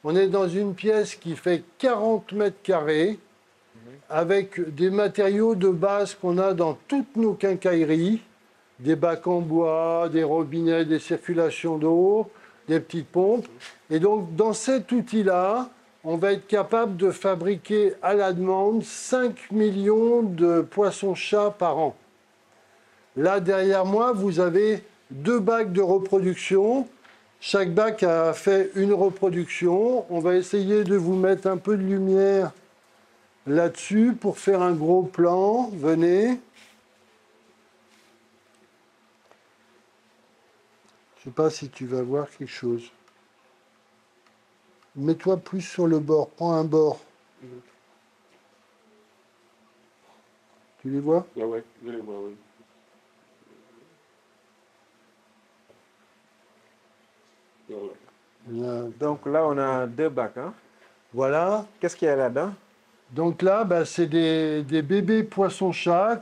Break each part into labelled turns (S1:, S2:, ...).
S1: On est dans une pièce qui fait 40 mètres carrés, avec des matériaux de base qu'on a dans toutes nos quincailleries, des bacs en bois, des robinets, des circulations d'eau, des petites pompes. Et donc, dans cet outil-là, on va être capable de fabriquer à la demande 5 millions de poissons-chats par an. Là, derrière moi, vous avez 2 bacs de reproduction. Chaque bac a fait une reproduction. On va essayer de vous mettre un peu de lumière là-dessus pour faire un gros plan. Venez. Je ne sais pas si tu vas voir quelque chose. Mets-toi plus sur le bord. Prends un bord. Tu les vois?
S2: Oui, je les vois, oui. Donc là, on a 2 bacs. Hein?
S1: Voilà.
S2: Qu'est-ce qu'il y a là-dedans?
S1: Donc là, c'est des bébés poissons-chats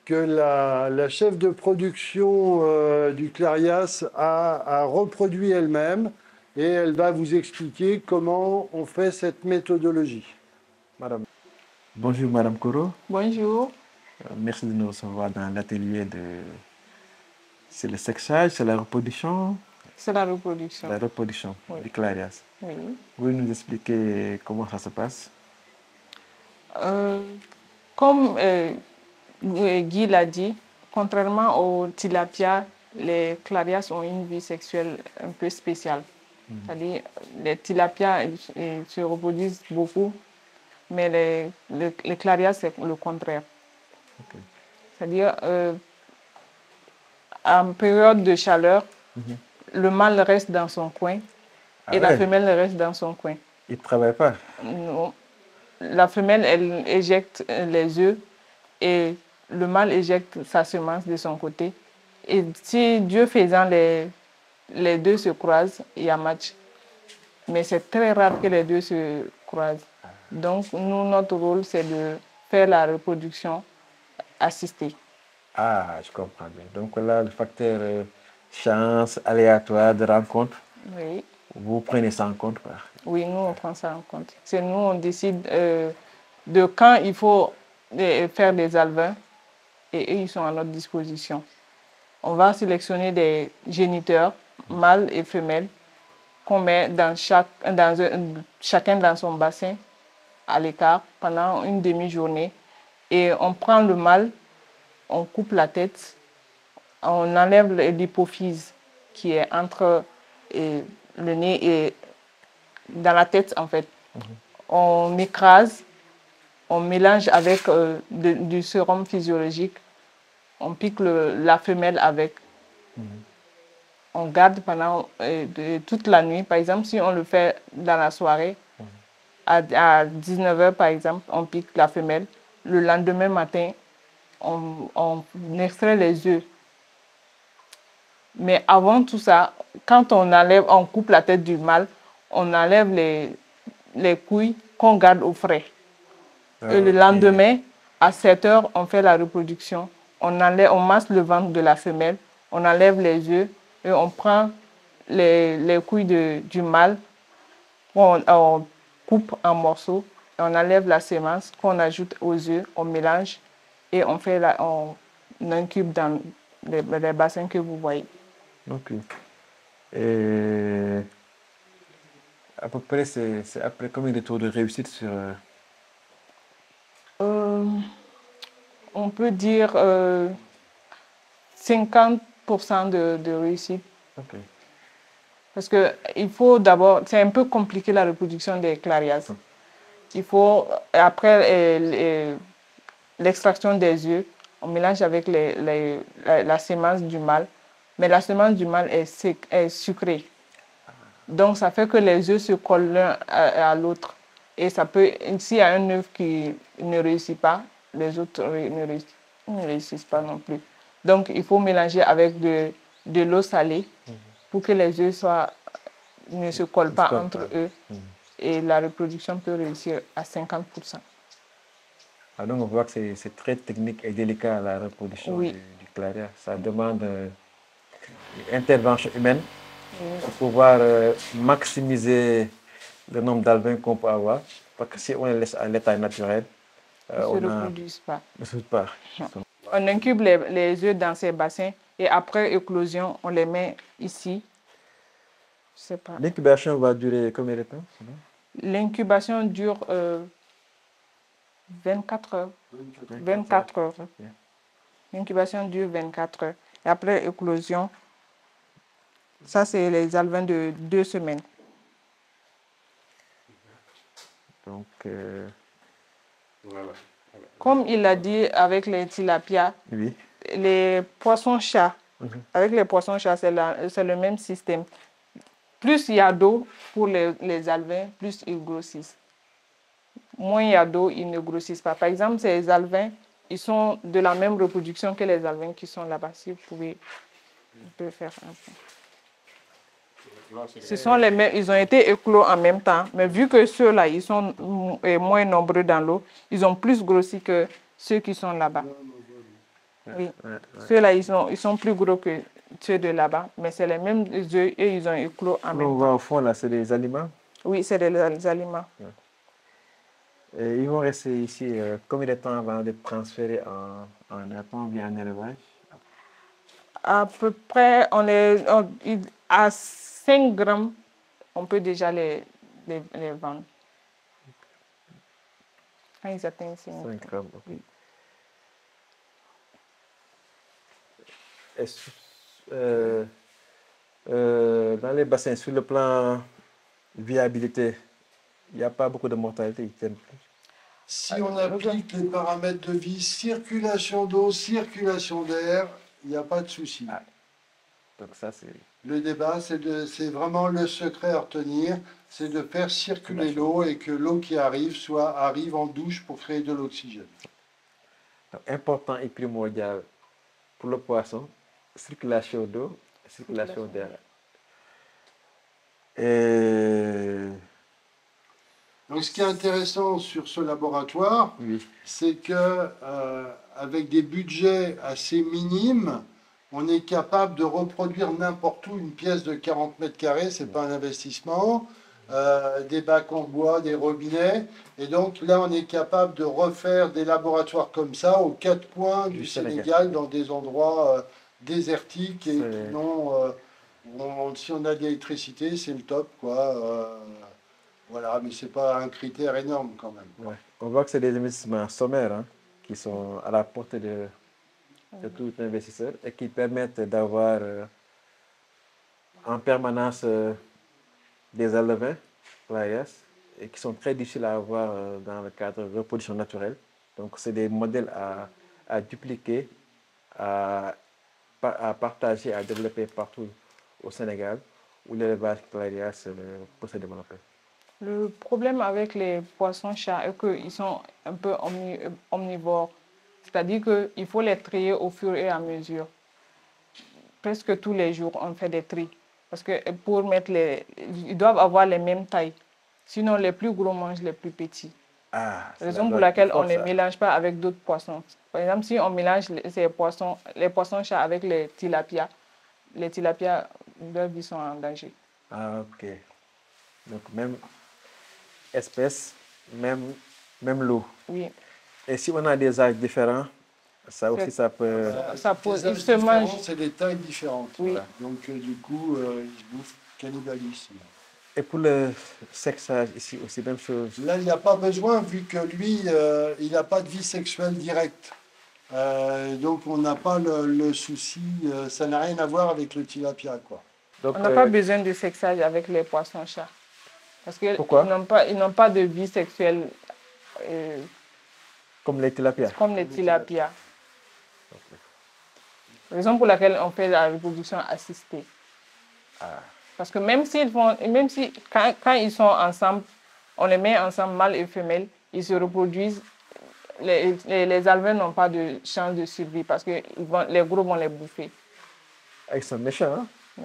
S1: que la chef de production du Clarias a reproduit elle-même. Et elle va vous expliquer comment on fait cette méthodologie.
S2: Madame. Bonjour, Madame Koro.
S3: Bonjour.
S2: Merci de nous recevoir dans l'atelier de... C'est le sexage, c'est la reproduction?
S3: C'est la reproduction.
S2: La reproduction
S3: Oui.
S2: du Clarias.
S3: Oui.
S2: Vous pouvez nous expliquer comment ça se passe?
S3: Comme Guy l'a dit, contrairement aux tilapia, les clarias ont une vie sexuelle un peu spéciale. C'est-à-dire, les tilapias ils se reproduisent beaucoup, mais les clarias, c'est le contraire.
S2: Okay.
S3: C'est-à-dire, en période de chaleur, le mâle reste dans son coin et la femelle reste dans son coin.
S2: Il ne travaille pas?
S3: Non. La femelle, elle éjecte les œufs et le mâle éjecte sa semence de son côté. Et si Dieu faisant, les deux se croisent, il y a match. Mais c'est très rare que les deux se croisent. Donc, nous, notre rôle, c'est de faire la reproduction assistée.
S2: Ah, je comprends bien. Donc là, le facteur chance, aléatoire de rencontre,
S3: Oui.
S2: vous prenez ça en compte, quoi?
S3: Oui, nous, on prend ça en compte. C'est nous, on décide de quand il faut faire des alevins et eux, ils sont à notre disposition. On va sélectionner des géniteurs, mâles et femelles, qu'on met chacun dans son bassin à l'écart pendant une demi-journée. Et on prend le mâle, on coupe la tête, on enlève l'hypophyse qui est entre le nez et dans la tête en fait. On écrase, on mélange avec du sérum physiologique, on pique la femelle avec. On garde pendant toute la nuit. Par exemple, si on le fait dans la soirée, à 19h par exemple, on pique la femelle. Le lendemain matin, on extrait les œufs. Mais avant tout ça, quand on coupe la tête du mâle, on enlève les couilles qu'on garde au frais. Et le lendemain, à 7h, on fait la reproduction. On masse le ventre de la femelle, on enlève les œufs et on prend les couilles du mâle, on coupe en morceaux, et on enlève la sémence qu'on ajoute aux œufs, on mélange et on incube dans les bassins que vous voyez.
S2: Ok. Et à peu près, c'est après combien de taux de réussite sur...
S3: On peut dire 50% de réussite.
S2: Ok.
S3: Parce que il faut d'abord, c'est un peu compliqué la reproduction des clarias. Il faut, après l'extraction des œufs, on mélange avec la semence du mâle. Mais la semence du mâle est sucrée. Donc ça fait que les œufs se collent l'un à l'autre. Et ça peut, s'il y a un œuf qui ne réussit pas, les autres ne réussissent pas non plus. Donc il faut mélanger avec de l'eau salée pour que les œufs ne se collent pas entre eux. Et la reproduction peut réussir à 50%.
S2: Ah, donc on voit que c'est très technique et délicat la reproduction du claria. Ça demande une intervention humaine pour pouvoir maximiser le nombre d'alevins qu'on peut avoir. Parce que si on les laisse à l'état naturel,
S3: Ils ne se
S2: on a
S3: reproduisent pas.
S2: ne se pas.
S3: Non. On incube les œufs dans ces bassins et après éclosion, on les met ici. Je sais pas.
S2: L'incubation va durer combien de temps?
S3: L'incubation dure 24 heures. 24 heures. L'incubation dure 24 heures. Et après éclosion, ça c'est les alevins de 2 semaines.
S2: Donc,
S1: Voilà.
S3: Comme il l'a dit avec les tilapias,
S2: oui.
S3: les poissons-chats, avec les poissons-chats, c'est le même système. Plus il y a d'eau pour les alevins, plus ils grossissent. Moins il y a d'eau, ils ne grossissent pas. Par exemple, ces alevins, ils sont de la même reproduction que les alevins qui sont là-bas. Si vous pouvez faire un peu. Ce sont les mêmes, ils ont été éclos en même temps, mais vu que ceux-là, ils sont moins nombreux dans l'eau, ils ont plus grossi que ceux qui sont là-bas. Oui. Ceux-là, ils sont plus gros que ceux de là-bas, mais c'est les mêmes œufs et ils ont éclos en même temps.
S2: On voit au fond, là, c'est des aliments.
S3: Oui, c'est des aliments.
S2: Et ils vont rester ici combien de temps avant d'être transférés en apport ou bien en élevage?
S3: À peu près, à 5 grammes, on peut déjà les vendre. Quand ils atteignent 5 grammes.
S2: 5 grammes, ok.
S3: Oui.
S2: Dans les bassins, sur le plan viabilité, il n'y a pas beaucoup de mortalité, ils tiennent plus.
S1: Si on applique les paramètres de vie, circulation d'eau, circulation d'air, il n'y a pas de souci.
S2: Donc ça, c'est...
S1: Le débat, c'est vraiment le secret à retenir, c'est de faire circuler l'eau et que l'eau qui arrive en douche pour créer de l'oxygène.
S2: Important et primordial pour le poisson, circulation d'eau, circulation d'air. Et...
S1: Donc, ce qui est intéressant sur ce laboratoire,
S2: oui.
S1: c'est que avec des budgets assez minimes, on est capable de reproduire n'importe où une pièce de 40 mètres carrés, c'est pas un investissement, des bacs en bois, des robinets, et donc là on est capable de refaire des laboratoires comme ça aux 4 coins du Sénégal, dans des endroits désertiques et qui n'ont, si on a de l'électricité, c'est le top, quoi. Voilà, mais ce n'est pas un critère énorme quand même.
S2: Ouais. On voit que c'est des investissements sommaires hein, qui sont à la portée de tout investisseur et qui permettent d'avoir en permanence des alevins, playas, et qui sont très difficiles à avoir dans le cadre de reproduction naturelle. Donc, c'est des modèles à dupliquer, à partager, à développer partout au Sénégal où l'élevage playas peut se développer.
S3: Le problème avec les poissons-chats est qu'ils sont un peu omnivores. C'est-à-dire qu'il faut les trier au fur et à mesure. Presque tous les jours, on fait des tris. Parce que pour mettre ils doivent avoir les mêmes tailles. Sinon, les plus gros mangent les plus petits. Raison pour laquelle on ne les mélange pas avec d'autres poissons. Par exemple, si on mélange les poissons-chats avec les tilapias, leurs vies sont en danger.
S2: Ah, ok. Donc, même espèce, même lot.
S3: Oui.
S2: Et si on a des âges différents, ça aussi, ça peut...
S3: Ça pose,
S1: ils se mangent. C'est des tailles différentes.
S3: Oui.
S1: Voilà. Donc, du coup, ils se bouffent cannibalisme.
S2: Et pour le sexage, ici aussi, même chose.
S1: Là, il n'y a pas besoin, vu que lui, il n'a pas de vie sexuelle directe. Donc, on n'a pas le souci, ça n'a rien à voir avec le tilapia, quoi.
S2: Donc,
S3: on n'a pas besoin de sexage avec les poissons-chats. Parce qu'ils n'ont pas de vie sexuelle
S2: comme les tilapias.
S3: Comme les tilapias. Raison pour laquelle on fait la reproduction assistée. Parce que même si quand ils sont ensemble, on les met ensemble, mâle et femelle, ils se reproduisent. Les alevins n'ont pas de chance de survie parce que les gros vont les bouffer.
S2: Ils sont méchants, hein?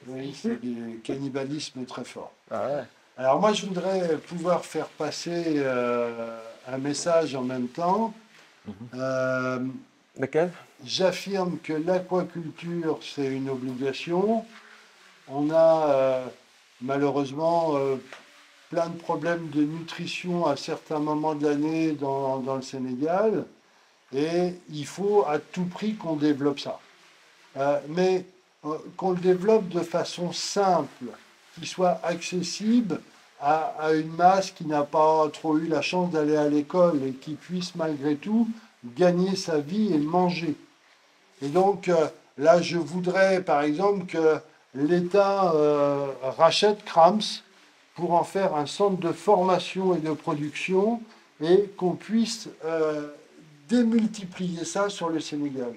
S1: Oui, c'est du cannibalisme très fort.
S2: Ah ouais.
S1: Alors moi, je voudrais pouvoir faire passer un message en même temps.
S2: Lequel?
S1: J'affirme que l'aquaculture, c'est une obligation. On a malheureusement plein de problèmes de nutrition à certains moments de l'année dans le Sénégal. Et il faut à tout prix qu'on développe ça. Mais qu'on le développe de façon simple, qui soit accessible à une masse qui n'a pas trop eu la chance d'aller à l'école et qui puisse malgré tout gagner sa vie et manger. Et donc là, je voudrais par exemple que l'État rachète Krams pour en faire un centre de formation et de production et qu'on puisse démultiplier ça sur le Sénégal.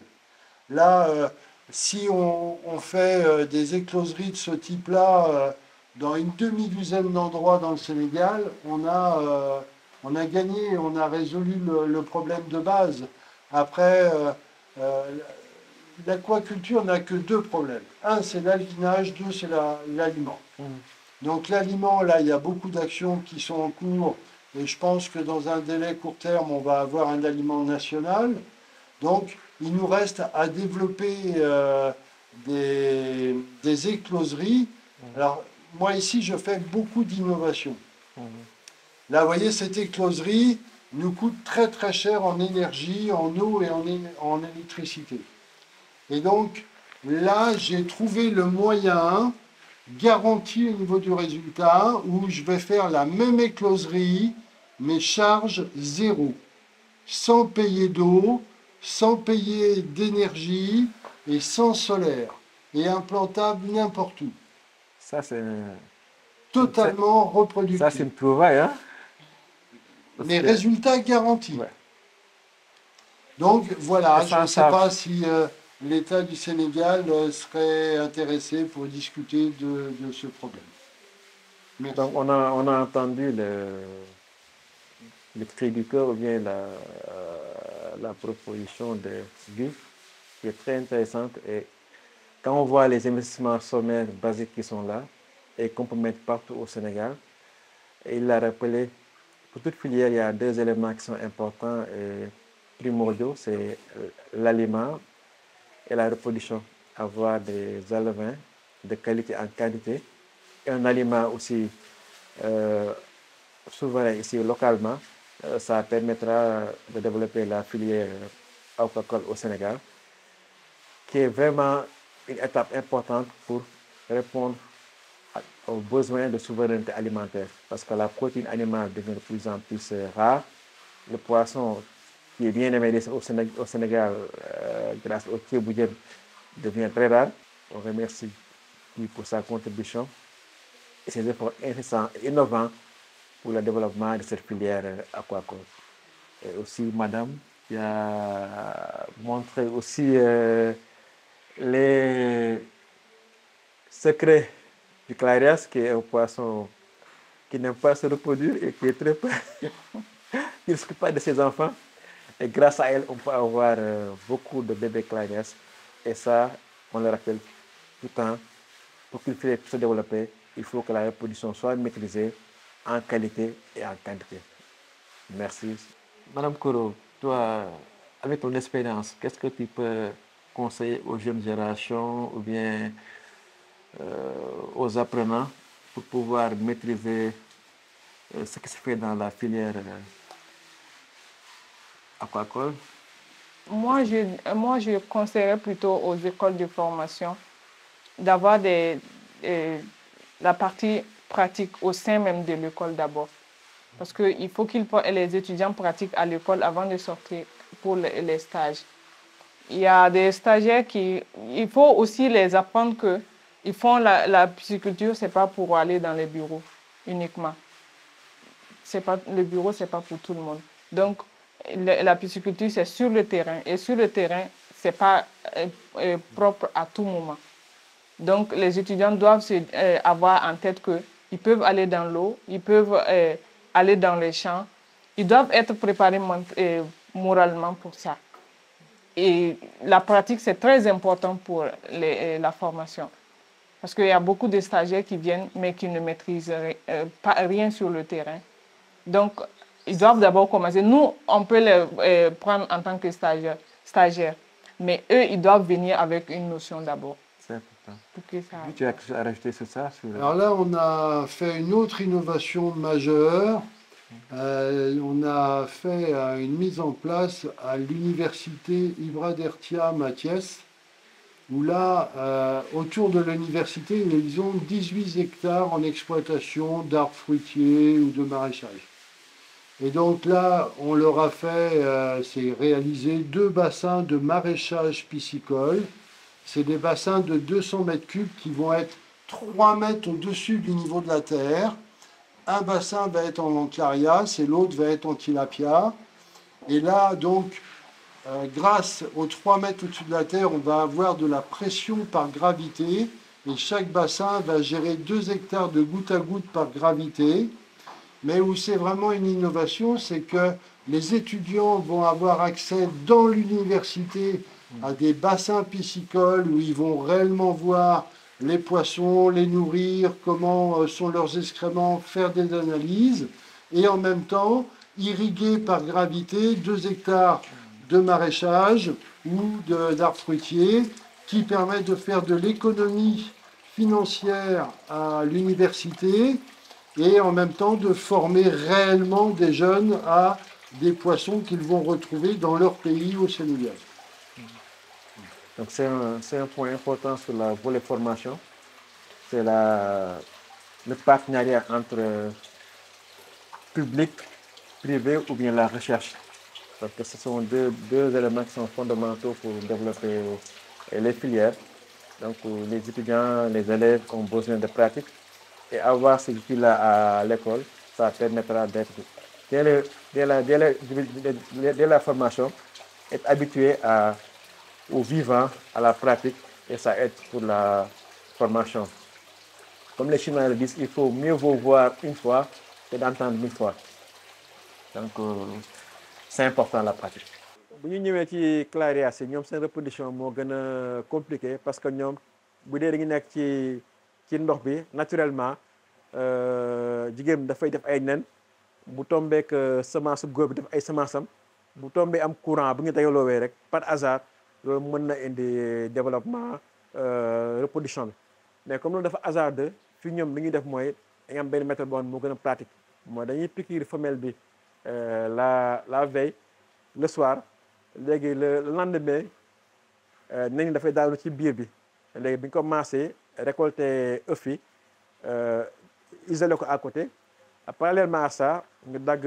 S1: Là, si on fait des écloseries de ce type-là dans une demi-douzaine d'endroits dans le Sénégal, on a gagné, on a résolu le problème de base. Après, l'aquaculture n'a que deux problèmes. Un, c'est l'alvinage, deux, c'est l'aliment. Donc l'aliment, là, il y a beaucoup d'actions qui sont en cours et je pense que dans un délai court terme, on va avoir un aliment national. Donc, il nous reste à développer des écloseries. Alors, moi ici, je fais beaucoup d'innovation. Là, vous voyez, cette écloserie nous coûte très très cher en énergie, en eau et en électricité. Et donc, là, j'ai trouvé le moyen garanti au niveau du résultat où je vais faire la même écloserie, mais charge zéro, sans payer d'eau, sans payer d'énergie et sans solaire, et implantable n'importe où.
S2: Ça, c'est
S1: Totalement reproductible.
S2: Ça, c'est une trouvaille, hein?
S1: Mais résultats garantis.
S2: Ouais.
S1: Donc voilà, je ne sais
S2: ça-
S1: pas si l'État du Sénégal serait intéressé pour discuter de ce problème. Merci.
S2: Donc, on a entendu le cri du cœur ou bien la proposition de Guy, qui est très intéressante. Et quand on voit les investissements sommaires basiques qui sont là et qu'on peut mettre partout au Sénégal, et il l'a rappelé, pour toute filière, il y a deux éléments qui sont importants et primordiaux, c'est l'aliment et la reproduction. Avoir des alevins de qualité en quantité et un aliment aussi souverain ici localement, ça permettra de développer la filière aquacole au Sénégal, qui est vraiment une étape importante pour répondre aux besoins de souveraineté alimentaire. Parce que la protéine animale devient de plus en plus rare. Le poisson, qui est bien aimé au Sénégal grâce au thieboudienne, devient très rare. On remercie lui pour sa contribution et ses efforts intéressants et innovants pour le développement de cette filière aquacole. Et aussi, madame, qui a montré aussi les secrets du clarias, qui est un poisson qui n'aime pas se reproduire et qui est très peur, qui ne s'occupe pas de ses enfants. Et grâce à elle, on peut avoir beaucoup de bébés clarias. Et ça, on le rappelle tout le temps, pour qu'une filière puisse se développer, il faut que la reproduction soit maîtrisée en qualité et en quantité. Merci. Madame Koro, toi, avec ton expérience, qu'est-ce que tu peux conseiller aux jeunes générations ou bien aux apprenants pour pouvoir maîtriser ce qui se fait dans la filière aquacole?
S3: Moi, je conseillerais plutôt aux écoles de formation d'avoir la partie pratique au sein même de l'école d'abord. Parce qu'il faut que les étudiants pratiquent à l'école avant de sortir pour les stages. Il y a des stagiaires il faut aussi les apprendre que ils font la pisciculture, ce n'est pas pour aller dans les bureaux uniquement. Le bureau, ce n'est pas pour tout le monde. Donc, la pisciculture, c'est sur le terrain. Et sur le terrain, ce n'est pas propre à tout moment. Donc, les étudiants doivent avoir en tête qu'ils peuvent aller dans l'eau, ils peuvent aller dans les champs. Ils doivent être préparés moralement pour ça. Et la pratique, c'est très important pour la formation. Parce qu'il y a beaucoup de stagiaires qui viennent, mais qui ne maîtrisent rien sur le terrain. Donc, ils doivent d'abord commencer. Nous, on peut les prendre en tant que stagiaires. Mais eux, ils doivent venir avec une notion d'abord. pour que ça...
S2: Tu as quelque chose à rajouter sur ça
S1: Alors là, on a fait une autre innovation majeure. On a fait une mise en place à l'université Ibra d'Ertia Mathias, où là, autour de l'université, ils ont 18 hectares en exploitation d'arbres fruitiers ou de maraîchage. Et donc là, on leur a fait, c'est réalisé 2 bassins de maraîchage piscicole. C'est des bassins de 200 mètres cubes qui vont être 3 mètres au-dessus du niveau de la terre. Un bassin va être en antharias et l'autre va être en tilapia. Et là, donc, grâce aux 3 mètres au-dessus de la terre, on va avoir de la pression par gravité. Et chaque bassin va gérer 2 hectares de goutte à goutte par gravité. Mais où c'est vraiment une innovation, c'est que les étudiants vont avoir accès dans l'université à des bassins piscicoles où ils vont réellement voir les poissons, les nourrir, comment sont leurs excréments, faire des analyses, et en même temps irriguer par gravité 2 hectares de maraîchage ou d'arbres fruitiers qui permettent de faire de l'économie financière à l'université et en même temps de former réellement des jeunes à des poissons qu'ils vont retrouver dans leur pays au Sénégal.
S2: Donc c'est un point important sur la volet formation. C'est le partenariat entre public, privé ou bien la recherche. Parce que ce sont deux éléments qui sont fondamentaux pour développer les filières. Donc les étudiants, les élèves ont besoin de pratique. Et avoir ces outils-là à l'école, ça permettra d'être, dès la formation, être habitué au vivant, à la pratique, et ça aide pour la formation. Comme les Chinois le disent, il faut mieux vaut voir une fois que d'entendre 1000 fois. Donc, c'est important la pratique. Bu ñu ñëwee ci Clarias yi ñoom seen reproduction moo gën a compliqué parce que ñoom bu dee dañu nekk ci ndox bi naturellement jigéen bi dafay def ay nen bu tombeek semence góor bi def ay semence am bu tombee am courant bu ñu dajaloowee rek par hasard loolu mën na indi développement reproduction bi mais comme loolu dafa hasardeux fi ñoom li ñuy def mooy dañu am benn méthode boo xam ne moo gën a pratique mooy dañuy piqûre femelle bi la veille le soir léegi le lendemain nañ dafay daanu ci biir bi léegi bi ñu ko maasee récolter œuf yi isolé ko à côté parallèlement à ça ñu dagg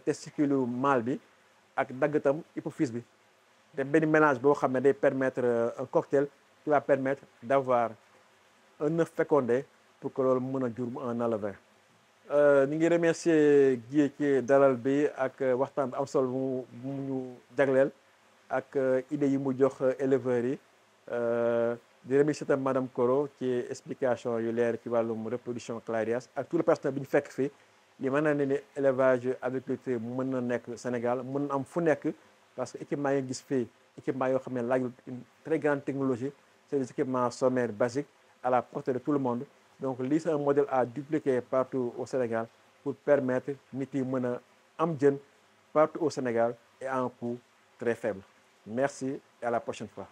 S2: testicule mâle bi ak dagg tam hypophyse bi te benn mélange boo xam ne day permettre un cocktail qui va permettre d'avoir un œuf fécondé pour que loolu mën a jur un alevin. ñu ngi remercier Guy ci dalal bi ak waxtaan bi am solo bu ñu jagleel ak idée yi mu jox éleveurs yi di remercier tam madame Koro ci explication yu leer ci wàllum reproduction Clarias ak tout le personnel bi ñu fekk fii li mën na ne ni élevage agriculture mën na nekk Sénégal mën na am fu nekk parce que équipement yi gis fii équipement yoo xam ne laajul une très grande technologie c'est des équipements sommaires basiques à la portée de tout le monde. Donc lii c'est un modèle à dupliquer partout au Sénégal pour permettre nit yi mën a am jën partout au Sénégal et à un coût très faible. Merci et à la prochaine fois.